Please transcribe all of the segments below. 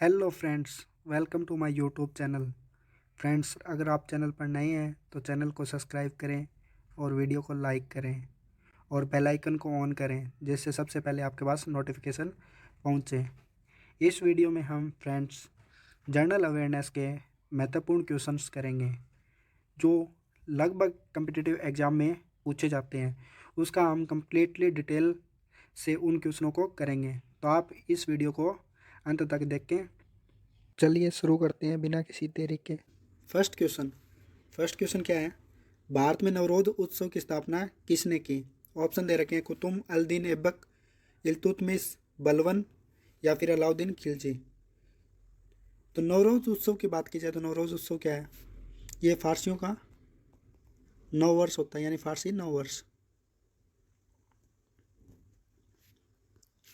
Hello friends, welcome to my YouTube channel. Friends, अगर आप channel पर नए हैं तो चैनल को सब्सक्राइब करें और वीडियो को लाइक करें और बेल आइकन को ऑन करें, जिससे सबसे पहले आपके पास नोटिफिकेशन पहुंचे। इस वीडियो में हम फ्रेंड्स जनरल अवेयरनेस के महत्वपूर्ण क्वेश्चंस करेंगे जो लगभग कम्पिटिटिव एग्ज़ाम में पूछे जाते हैं। उसका हम कम्प्लीटली डिटेल से उन क्वेश्चनों को करेंगे, तो आप इस वीडियो को अंत तक देखें। चलिए शुरू करते हैं बिना किसी देरी के। फर्स्ट क्वेश्चन क्या है? भारत में नवरोज उत्सव की स्थापना किसने की? ऑप्शन दे रखे हैं कुतुब अल दीन ऐबक, इल्तुतमिश, बलबन या फिर अलाउद्दीन खिलजी। तो नवरोज उत्सव की बात की जाए तो नवरोज उत्सव क्या है? ये फारसियों का नव वर्ष होता है, यानी फारसी नव वर्ष।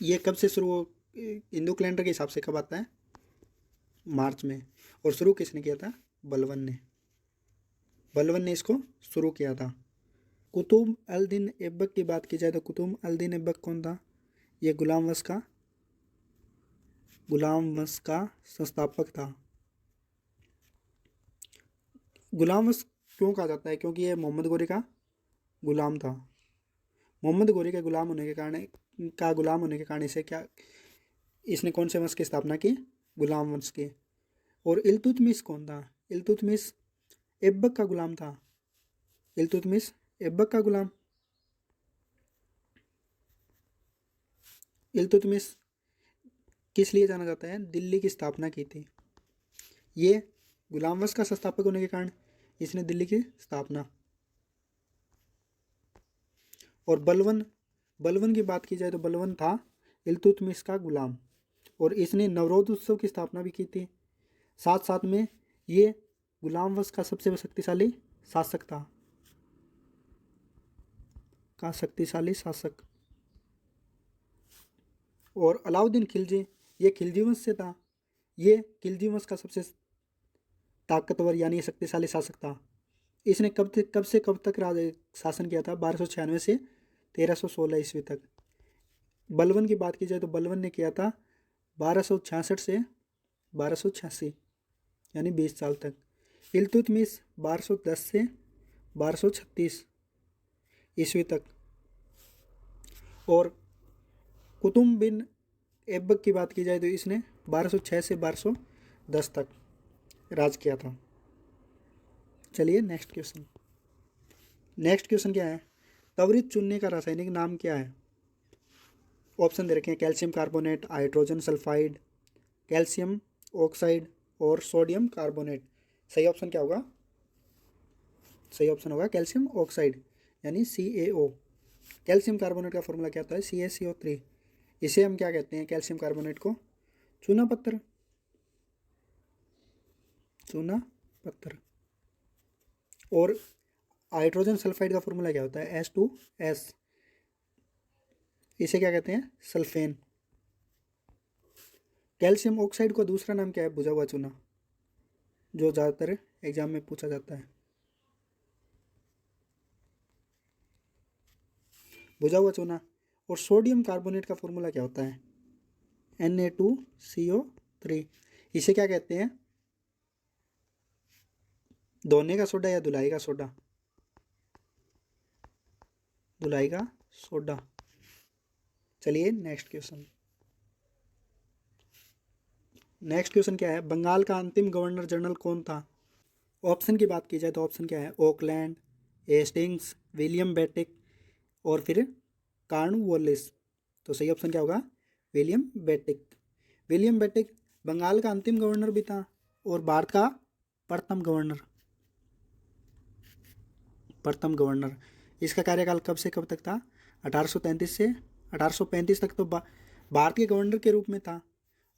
ये कब से शुरू हिंदू कैलेंडर के हिसाब से कब आता है? मार्च में। और शुरू किसने किया था? बलबन ने इसको शुरू किया था। कुतुब अल दीन ऐबक की बात की जाए तो कुतुब अल दीन ऐबक कौन था? ये गुलाम वंश का संस्थापक था। गुलाम वंश क्यों कहा जाता है? क्योंकि ये मोहम्मद गोरी का गुलाम था। मोहम्मद गोरी के गुलाम होने के कारण इसे क्या, इसने कौन से वंश की स्थापना की? गुलाम वंश की। और इल्तुतमिश कौन था? इल्तुतमिश ऐबक का गुलाम था। इल्तुतमिश ऐबक का गुलाम। इल्तुतमिश किस लिए जाना जाता है? दिल्ली की स्थापना की थी। ये गुलाम वंश का संस्थापक होने के कारण इसने दिल्ली की स्थापना। और बलबन बलबन की बात की जाए तो बलबन था इल्तुतमिश का गुलाम और इसने नवरोज उत्सव की स्थापना भी की थी। साथ साथ में ये गुलाम वंश का सबसे शक्तिशाली शासक था। और अलाउद्दीन खिलजी, ये खिलजी वंश से था। ये खिलजी वंश का सबसे ताकतवर यानी शक्तिशाली शासक था। इसने कब तक राज शासन किया था? 1296 से 1316 ईस्वी तक। बलबन की बात की जाए तो बलबन ने किया था 1266 से 1286, यानी 20 साल तक। इल्तुतमिश 1210 से 1236 ईस्वी तक। और कुतुब बिन ऐबक की बात की जाए तो इसने 1206 से 1210 तक राज किया था। चलिए नेक्स्ट क्वेश्चन क्या है? त्वरित चूने का रासायनिक नाम क्या है? ऑप्शन दे रखे हैं calcium carbonate, hydrogen sulphide, calcium oxide और सोडियम कार्बोनेट। सही ऑप्शन क्या होगा? सही ऑप्शन होगा कैल्शियम ऑक्साइड, यानी CaO। कैल्शियम कार्बोनेट का फॉर्मूला क्या होता है? CaCO3। इसे हम क्या कहते हैं? कैल्शियम कार्बोनेट को चूना पत्थर। और हाइड्रोजन सल्फाइड का फॉर्मूला क्या होता है? H2S। इसे क्या कहते हैं? सल्फेन। कैल्शियम ऑक्साइड का दूसरा नाम क्या है? बुझा हुआ चूना, जो ज़्यादातर एग्जाम में पूछा जाता है। बुझा हुआ चूना। और सोडियम कार्बोनेट का फॉर्मूला क्या होता है? Na2CO3। इसे क्या कहते हैं? धोने का सोडा या धुलाई का सोडा? धुलाई का सोडा। चलिए नेक्स्ट क्वेश्चन क्या है? बंगाल का अंतिम गवर्नर जनरल कौन था? ऑप्शन की बात की जाए तो ऑप्शन क्या है? ऑकलैंड, हेस्टिंग्स, विलियम बेटिक और फिर कॉर्नवालिस। तो सही ऑप्शन क्या होगा? विलियम बेटिक बंगाल का अंतिम गवर्नर भी था और भारत का प्रथम गवर्नर। इसका कार्यकाल कब से कब तक था? 1833 से 1835 तक तो भारत के गवर्नर के रूप में था।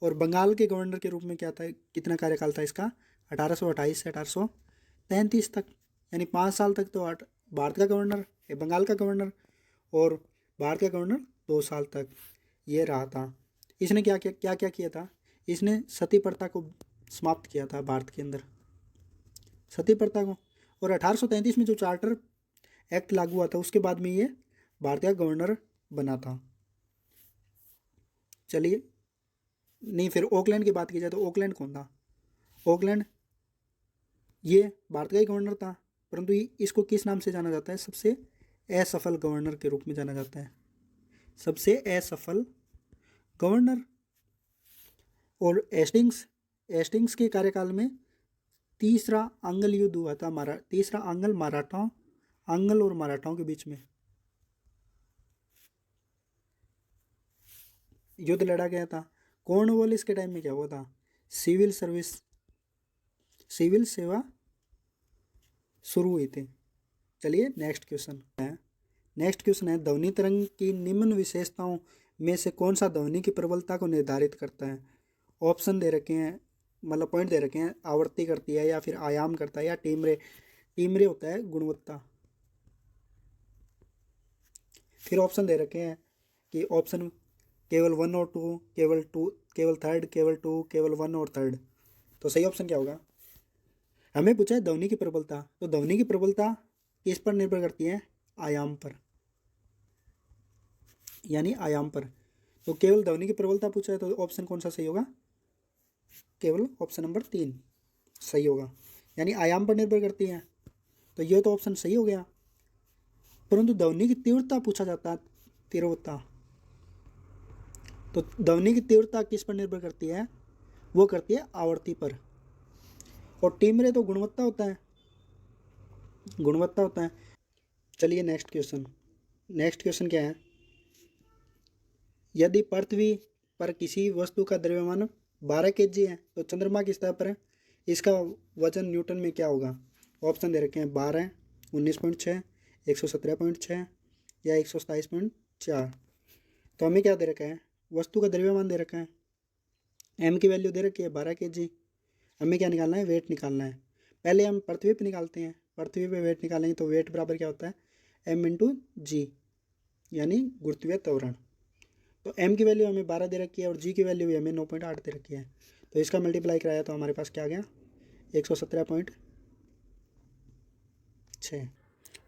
और बंगाल के गवर्नर के रूप में क्या था, कितना कार्यकाल था इसका? 1828 से 1833 तक, यानी 5 साल तक तो भारत का गवर्नर, बंगाल का गवर्नर, और भारत का गवर्नर 2 साल तक ये रहा था। इसने क्या किया था? इसने सती प्रथा को समाप्त किया था भारत के अंदर, सती प्रथा को। और 1833 में जो चार्टर एक्ट लागू हुआ था उसके बाद में ये भारत का गवर्नर बना था। चलिए नहीं, फिर ऑकलैंड की बात की जाए तो ऑकलैंड कौन था? ऑकलैंड ये भारत का ही गवर्नर था, परंतु इसको किस नाम से जाना जाता है? सबसे असफल गवर्नर के रूप में जाना जाता है, सबसे असफल गवर्नर। और एस्टिंग्स के कार्यकाल में तीसरा आंग्ल युद्ध हुआ था, तीसरा आंग्ल और मराठाओं के बीच में युद्ध लड़ा गया था। कॉर्नवालिस के टाइम में क्या हुआ था? सिविल सेवा शुरू हुई थी। चलिए नेक्स्ट क्वेश्चन है ध्वनि तरंग की निम्न विशेषताओं में से कौन सा ध्वनि की प्रबलता को निर्धारित करता है? ऑप्शन दे रखे हैं, मतलब पॉइंट दे रखे हैं, आवृत्ति करती है या फिर आयाम करता है या टीमरे होता है गुणवत्ता। फिर ऑप्शन दे रखे हैं कि ऑप्शन केवल 1 और 2, केवल थर्ड, केवल 2, केवल 1 और थर्ड। तो सही ऑप्शन क्या होगा? हमें पूछा है ध्वनि की प्रबलता, तो ध्वनि की प्रबलता किस पर निर्भर करती है? आयाम पर, यानी आयाम पर। तो केवल ध्वनि की प्रबलता पूछा है तो ऑप्शन कौन सा सही होगा? केवल ऑप्शन नंबर 3 सही होगा, यानी आयाम पर निर्भर करती है। तो ये तो ऑप्शन सही हो गया। परंतु ध्वनि की तीव्रता पूछा जाता है, तीव्रता। तो ध्वनि की तीव्रता किस पर निर्भर करती है? वो करती है आवृत्ति पर। और टीमरे तो गुणवत्ता होता है। चलिए नेक्स्ट क्वेश्चन क्या है? यदि पृथ्वी पर किसी वस्तु का द्रव्यमान 12 kg है तो चंद्रमा की सतह पर इसका वजन न्यूटन में क्या होगा? ऑप्शन दे रखे हैं 12, 19.6, 117.6 या 127.4। तो हमें क्या दे रखा है? वस्तु का द्रव्यमान दे रखा है, एम की वैल्यू दे रखी है 12 kg। हमें क्या निकालना है? वेट निकालना है। पहले हम पृथ्वी पे निकालते हैं, पृथ्वी पे वेट निकालेंगे तो वेट बराबर क्या होता है? एम इंटू जी, यानी गुरुत्वीय त्वरण। तो एम की वैल्यू हमें 12 दे रखी है और जी की वैल्यू भी हमें 9.8 दे रखी है। तो इसका मल्टीप्लाई कराया तो हमारे पास क्या आ गया? 117.6।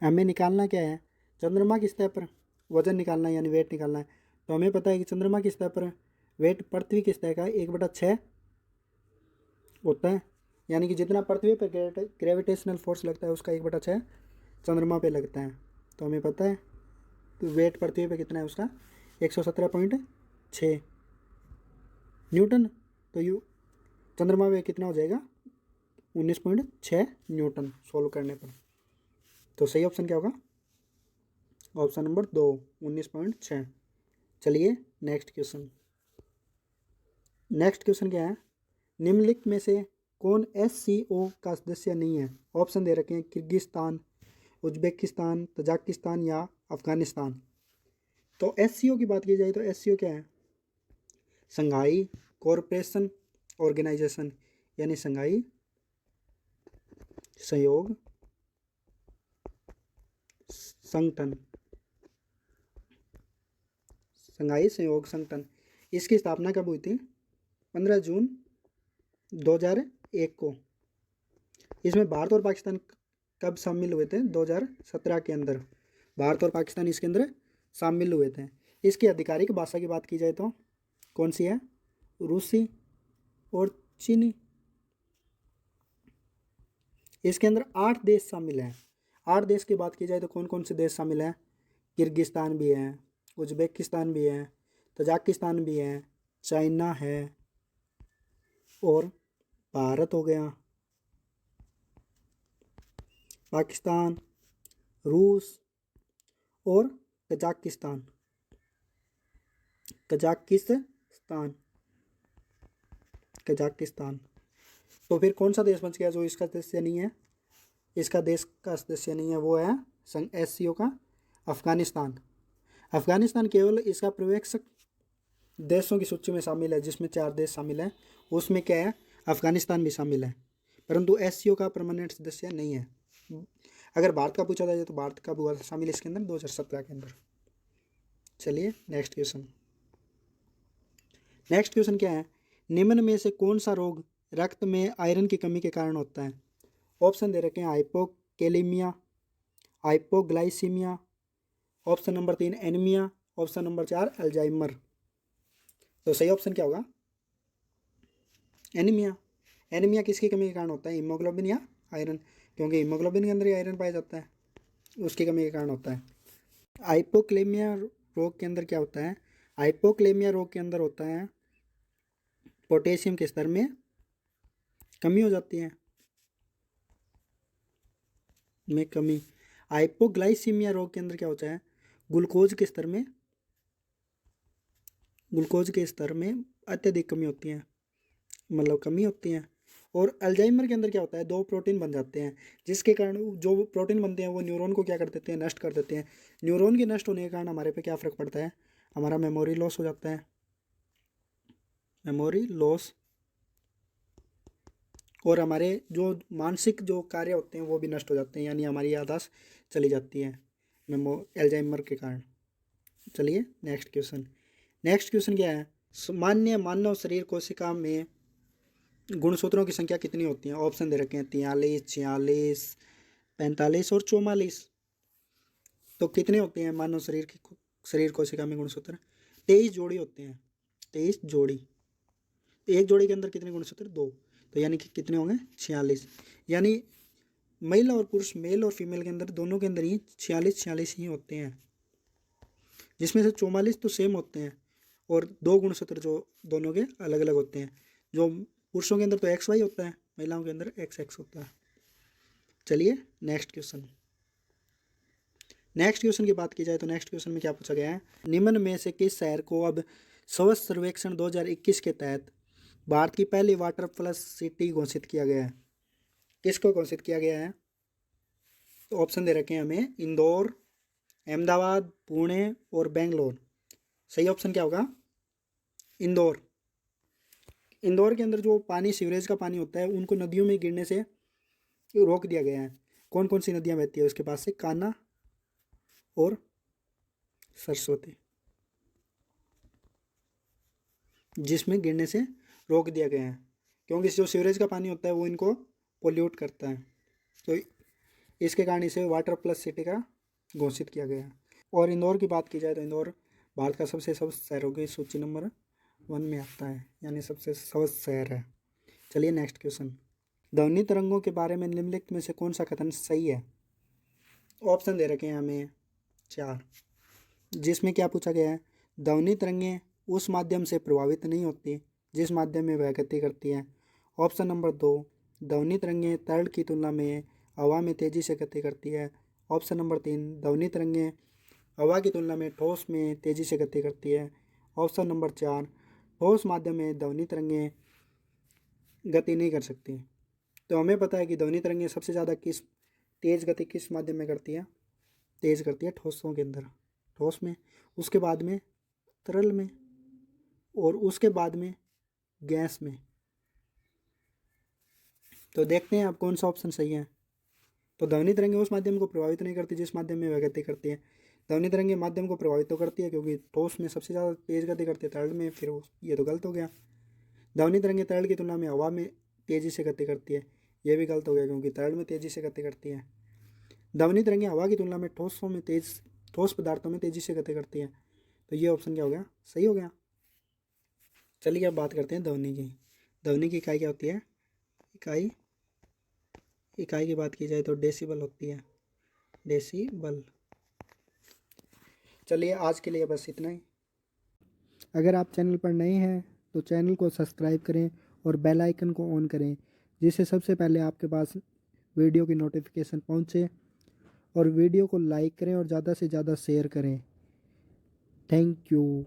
हमें निकालना क्या है? चंद्रमा की सतह पर वजन निकालना है, यानी वेट निकालना है। तो हमें पता है कि चंद्रमा की सतह पर वेट पृथ्वी की सतह का 1/6 होता है, यानी कि जितना पृथ्वी पर ग्रेविटेशनल फोर्स लगता है उसका 1/6 चंद्रमा पे लगता है। तो हमें पता है तो वेट पृथ्वी पे कितना है उसका? 117.6 न्यूटन। तो चंद्रमा पे कितना हो जाएगा? 19.6 न्यूटन सोल्व करने पर। तो सही ऑप्शन क्या होगा? Option number 2, 19.6। चलिए नेक्स्ट क्वेश्चन क्या है? निम्नलिखित में से कौन SCO का सदस्य नहीं है? ऑप्शन दे रखे हैं किर्गिस्तान, उज्बेकिस्तान, तजाकिस्तान या अफगानिस्तान। तो SCO की बात की जाए तो SCO क्या है? संघाई कॉरपोरेशन ऑर्गेनाइजेशन, यानी संघाई सहयोग संगठन, संघाई सहयोग संगठन। इसकी स्थापना कब हुई थी? 15 जून 2001 को। इसमें भारत और पाकिस्तान कब शामिल हुए थे? 2017 के अंदर भारत और पाकिस्तान इसके अंदर शामिल हुए थे। इसकी आधिकारिक भाषा की बात की जाए तो कौन सी है? रूसी और चीनी। इसके अंदर 8 देश शामिल हैं। 8 देश की बात की जाए तो कौन कौन से देश शामिल हैं? किर्गिस्तान भी है, उज्बेकिस्तान भी है, तजाकिस्तान भी है, चाइना है और भारत हो गया, पाकिस्तान, रूस और कजाकिस्तान। कजाकिस्तान। तो फिर कौन सा देश बच गया जो इसका सदस्य नहीं है? इसका देश का सदस्य नहीं है, वो है SCO का अफगानिस्तान। अफगानिस्तान केवल इसका पर्यवेक्षक देशों की सूची में शामिल है, जिसमें 4 देश शामिल हैं। उसमें क्या है? अफगानिस्तान भी शामिल है, परंतु SCO का परमानेंट सदस्य नहीं है। अगर भारत का पूछा जाए तो भारत का हुआ शामिल इसके अंदर 2017 के अंदर। चलिए नेक्स्ट क्वेश्चन क्या है? निम्न में से कौन सा रोग रक्त में आयरन की कमी के कारण होता है? ऑप्शन दे रखे हैं hypokalaemia, hypoglycaemia, option number 3 anaemia, option number 4 Alzheimer. तो सही ऑप्शन क्या होगा? एनीमिया। एनीमिया किसकी कमी के कारण होता है? हीमोग्लोबिन या आयरन, क्योंकि हीमोग्लोबिन के अंदर ही आयरन पाया जाता है, उसकी कमी के कारण होता है। हाइपोक्लेमिया रोग के अंदर क्या होता है? हाइपोक्लेमिया रोग के अंदर होता है पोटेशियम के स्तर में कमी हो जाती है, में कमी। हाइपोग्लाइसीमिया रोग के अंदर क्या होता है? ग्लूकोज के स्तर में अत्यधिक कमी होती है, मतलब कमी होती है। और अल्जाइमर के अंदर क्या होता है? दो प्रोटीन बन जाते हैं, जिसके कारण जो प्रोटीन बनते हैं वो न्यूरॉन को क्या कर देते हैं? नष्ट कर देते हैं। न्यूरॉन के नष्ट होने के कारण हमारे पे क्या फ़र्क पड़ता है? हमारा मेमोरी लॉस हो जाता है, मेमोरी लॉस। और हमारे जो मानसिक जो कार्य होते हैं वो भी नष्ट हो जाते हैं, यानी हमारी याददाश्त चली जाती है एल्जाइमर के कारण। चलिए नेक्स्ट क्वेश्चन क्या है? सामान्य मानव शरीर कोशिका में गुणसूत्रों की संख्या कितनी होती है? ऑप्शन दे रखे हैं 43, 46, 45 और 44। तो कितने होते हैं मानव शरीर कोशिका में गुणसूत्र? 23 जोड़ी होते हैं, 23 जोड़ी। एक जोड़ी के अंदर कितने गुणसूत्र? 2। तो यानी कि कितने होंगे? 46। यानी महिला और पुरुष, मेल और फीमेल के अंदर, दोनों के अंदर ही 46 ही होते हैं, जिसमें से 44 तो सेम होते हैं और 2 गुणसूत्र जो दोनों के अलग अलग होते हैं। जो पुरुषों के अंदर तो XY होता है, महिलाओं के अंदर XX होता है। चलिए नेक्स्ट क्वेश्चन की बात की जाए तो नेक्स्ट क्वेश्चन में क्या पूछा गया है? निम्न में से किस शहर को अब स्वच्छ सर्वेक्षण 2021 के तहत भारत की पहली वाटर प्लस सिटी घोषित किया गया है? किसको घोषित किया गया है? तो ऑप्शन दे रखे हैं हमें इंदौर, अहमदाबाद, पुणे और बेंगलोर। सही ऑप्शन क्या होगा? इंदौर। इंदौर के अंदर जो पानी, सीवरेज का पानी होता है, उनको नदियों में गिरने से रोक दिया गया है। कौन कौन सी नदियाँ बहती है उसके पास से? कान्हा और सरस्वती, जिसमें गिरने से रोक दिया गया है, क्योंकि जो सीवरेज का पानी होता है वो इनको पोल्यूट करता है। तो इसके कारण इसे वाटर प्लस सिटी का घोषित किया गया है। और इंदौर की बात की जाए तो इंदौर भारत का सबसे स्वच्छ शहरों की सूची नंबर 1 में आता है, यानी सबसे स्वच्छ शहर है। चलिए नेक्स्ट क्वेश्चन। ध्वनि तरंगों के बारे में निम्नलिखित में से कौन सा कथन सही है? ऑप्शन दे रखे हैं हमें 4, जिसमें क्या पूछा गया है? ध्वनि तरंगें उस माध्यम से प्रभावित नहीं होती जिस माध्यम में वह गति करती है। ऑप्शन नंबर 2, ध्वनि तरंगें तरल की तुलना में हवा में तेजी से गति करती है। ऑप्शन नंबर 3, ध्वनि तरंगें हवा की तुलना में ठोस में तेजी से गति करती है। ऑप्शन नंबर 4, ठोस माध्यम में ध्वनि तरंगें गति नहीं कर सकती। तो हमें पता है कि ध्वनि तरंगें सबसे ज़्यादा तेज गति किस माध्यम में करती है? तेज करती है ठोसों के अंदर, ठोस में, उसके बाद में तरल में, और उसके बाद में गैस में। तो देखते हैं अब कौन सा ऑप्शन सही है। तो ध्वनि तरंगें उस माध्यम को प्रभावित नहीं करती जिस माध्यम में वह गति करती है। ध्वनि तरंगें माध्यम को प्रभावित तो करती है, क्योंकि ठोस में सबसे ज़्यादा तेज गति करती है, तरल में फिर ये तो गलत हो गया। ध्वनि तरंगें तरल की तुलना में हवा में तेज़ी से गति करती है, ये भी गलत हो गया, क्योंकि तरल में तेज़ी से गति करती है। ध्वनि तरंगें हवा की तुलना में ठोस पदार्थों में तेज़ी से गति करती है। तो ये ऑप्शन क्या हो गया? सही हो गया। चलिए अब बात करते हैं ध्वनि की। ध्वनि की इकाई क्या होती है? इकाई की बात की जाए तो डेसिबल होती है, डेसिबल। चलिए आज के लिए बस इतना ही। अगर आप चैनल पर नए हैं तो चैनल को सब्सक्राइब करें और बेल आइकन को ऑन करें, जिससे सबसे पहले आपके पास वीडियो की नोटिफिकेशन पहुंचे। और वीडियो को लाइक करें और ज़्यादा से ज़्यादा शेयर करें। Thank you.